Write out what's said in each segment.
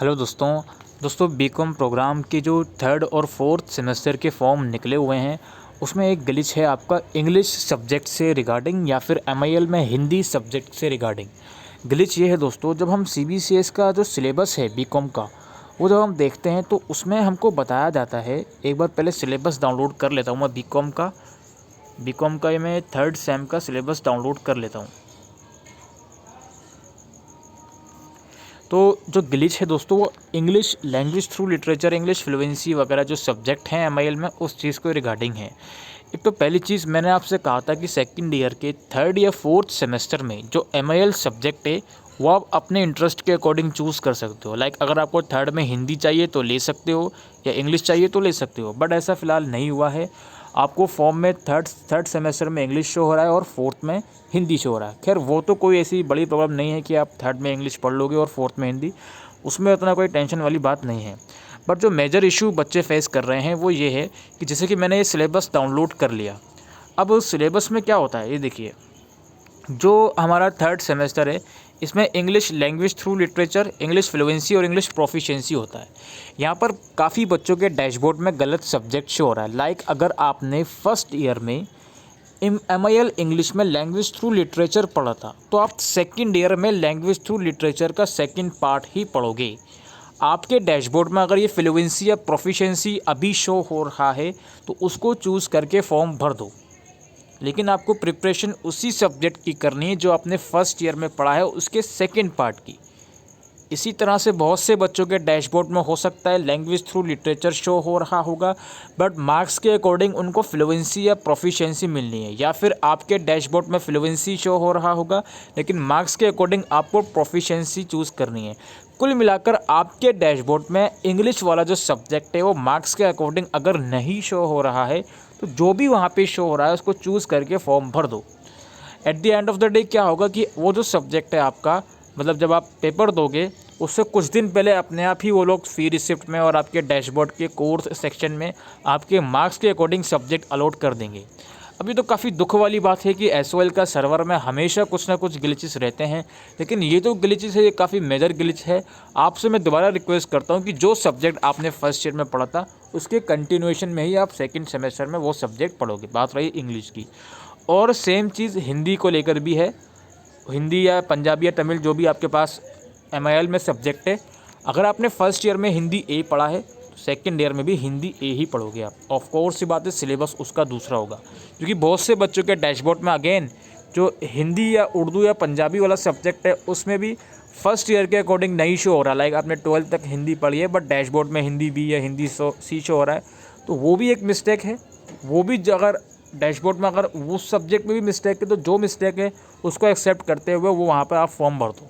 Hello दोस्तों BCom programme के जो थर्ड और फोर्थ सेमेस्टर के फॉर्म निकले हुए हैं उसमें एक ग्लिच है आपका इंग्लिश सब्जेक्ट से रिगार्डिंग या फिर एमआईएल में हिंदी सब्जेक्ट से रिगार्डिंग। ग्लिच ये है दोस्तों, जब हम सीबीसीएस का जो सिलेबस है बीकॉम का वो जब हम देखते हैं तो उसमें हमको बताया जाता है। एक बार पहले सिलेबस डाउनलोड कर लेता हूँ मैं बीकॉम का मैं थर्ड सेम का सिलेबस डाउनलोड कर लेता हूँ। तो जो ग्लिच है दोस्तों वो English language through literature, English fluency वगैरह जो सब्जेक्ट हैं एमआईएल में उस चीज़ को रिगार्डिंग है। एक तो पहली चीज़ मैंने आपसे कहा था कि सेकंड ईयर के थर्ड या फोर्थ सेमेस्टर में जो एमआईएल सब्जेक्ट है वो आप अपने इंटरेस्ट के अकॉर्डिंग चूज़ कर सकते हो। लाइक अगर आपको थर्ड में हिंदी चाहिए तो ले सकते हो या इंग्लिश चाहिए तो ले सकते हो, बट ऐसा फ़िलहाल नहीं हुआ है। आपको फॉर्म में थर्ड सेमेस्टर में इंग्लिश शो हो रहा है और फोर्थ में हिंदी शो हो रहा है। खैर वो तो कोई ऐसी बड़ी प्रॉब्लम नहीं है कि आप थर्ड में इंग्लिश पढ़ लोगे और फोर्थ में हिंदी, उसमें उतना कोई टेंशन वाली बात नहीं है। बट जो मेजर इशू बच्चे फेस कर रहे हैं वो ये है कि जैसे कि मैंने ये सिलेबस डाउनलोड कर लिया। अब उस सिलेबस में क्या होता है ये देखिए, जो हमारा थर्ड सेमेस्टर है इसमें English language through literature, English fluency और इंग्लिश प्रोफिशिएंसी होता है। यहाँ पर काफ़ी बच्चों के डैशबोर्ड में गलत सब्जेक्ट शो हो रहा है। लाइक अगर आपने फर्स्ट ईयर में एमआईएल इंग्लिश में लैंग्वेज थ्रू लिटरेचर पढ़ा था तो आप सेकंड ईयर में लैंग्वेज थ्रू लिटरेचर का सेकंड पार्ट ही पढ़ोगे। आपके डैशबोर्ड में अगर ये फ्लुएंसी या प्रोफिशिएंसी अभी शो हो रहा है तो उसको चूज़ करके फॉर्म भर दो, लेकिन आपको प्रिपरेशन उसी सब्जेक्ट की करनी है जो आपने फर्स्ट ईयर में पढ़ा है उसके सेकंड पार्ट की। इसी तरह से बहुत से बच्चों के डैशबोर्ड में हो सकता है लैंग्वेज थ्रू लिटरेचर शो हो रहा होगा बट मार्क्स के अकॉर्डिंग उनको फ्लुएंसी या प्रोफिशिएंसी मिलनी है, या फिर आपके डैशबोर्ड में फ्लुएंसी शो हो रहा होगा लेकिन मार्क्स के अकॉर्डिंग आपको प्रोफिशिएंसी चूज़ करनी है। कुल मिलाकर आपके डैशबोर्ड में इंग्लिश वाला जो सब्जेक्ट है वो मार्क्स के अकॉर्डिंग अगर नहीं शो हो रहा है तो जो भी वहाँ पे शो हो रहा है उसको चूज़ करके फॉर्म भर दो। At the end of the day क्या होगा कि वो जो सब्जेक्ट है आपका, मतलब जब आप पेपर दोगे उससे कुछ दिन पहले अपने आप ही वो लोग फी रिसिप्ट में और आपके डैशबोर्ड के कोर्स सेक्शन में आपके मार्क्स के अकॉर्डिंग सब्जेक्ट अलॉट कर देंगे। अभी तो काफ़ी दुख वाली बात है कि एसओएल का सर्वर में हमेशा कुछ ना कुछ ग्लिचेस रहते हैं, लेकिन ये जो ग्लिचेस है ये काफ़ी मेजर ग्लिच है। आपसे मैं दोबारा रिक्वेस्ट करता हूँ कि जो सब्जेक्ट आपने फर्स्ट ईयर में पढ़ा था उसके कंटिन्यूएशन में ही आप सेकेंड सेमेस्टर में वो सब्जेक्ट पढ़ोगे। बात रही इंग्लिश की, और सेम चीज़ हिंदी को लेकर भी है। हिंदी या पंजाबी या तमिल जो भी आपके पास एमआईएल में सब्जेक्ट है, अगर आपने फर्स्ट ईयर में हिंदी ए पढ़ा है तो सेकंड ईयर में भी हिंदी ए ही पढ़ोगे आप। ऑफ कोर्स सी बात है सिलेबस उसका दूसरा होगा, क्योंकि बहुत से बच्चों के डैशबोर्ड में अगेन जो हिंदी या उर्दू या पंजाबी वाला सब्जेक्ट है उसमें भी फर्स्ट ईयर के अकॉर्डिंग नहीं शो हो रहा। लाइक आपने 12th तक हिंदी पढ़ी है बट डैशबोर्ड में हिंदी बी या हिंदी सी शो हो रहा है, तो वो भी एक मिस्टेक है। वो भी अगर डैशबोर्ड में अगर उस सब्जेक्ट में भी मिस्टेक है तो जो मिस्टेक है उसको एक्सेप्ट करते हुए वो वहाँ पर आप फॉर्म भर दो।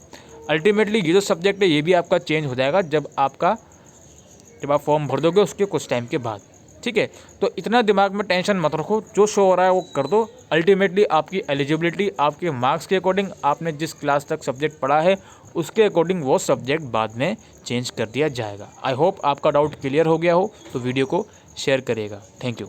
अल्टीमेटली ये जो सब्जेक्ट है ये भी आपका चेंज हो जाएगा जब आप फॉर्म भर दोगे उसके कुछ टाइम के बाद। ठीक है, तो इतना दिमाग में टेंशन मत रखो, जो शो हो रहा है वो कर दो। अल्टीमेटली आपकी एलिजिबिलिटी आपके मार्क्स के अकॉर्डिंग, आपने जिस क्लास तक सब्जेक्ट पढ़ा है उसके अकॉर्डिंग वो सब्जेक्ट बाद में चेंज कर दिया जाएगा। आई होप आपका डाउट क्लियर हो गया हो, तो वीडियो को शेयर करिएगा। Thank you.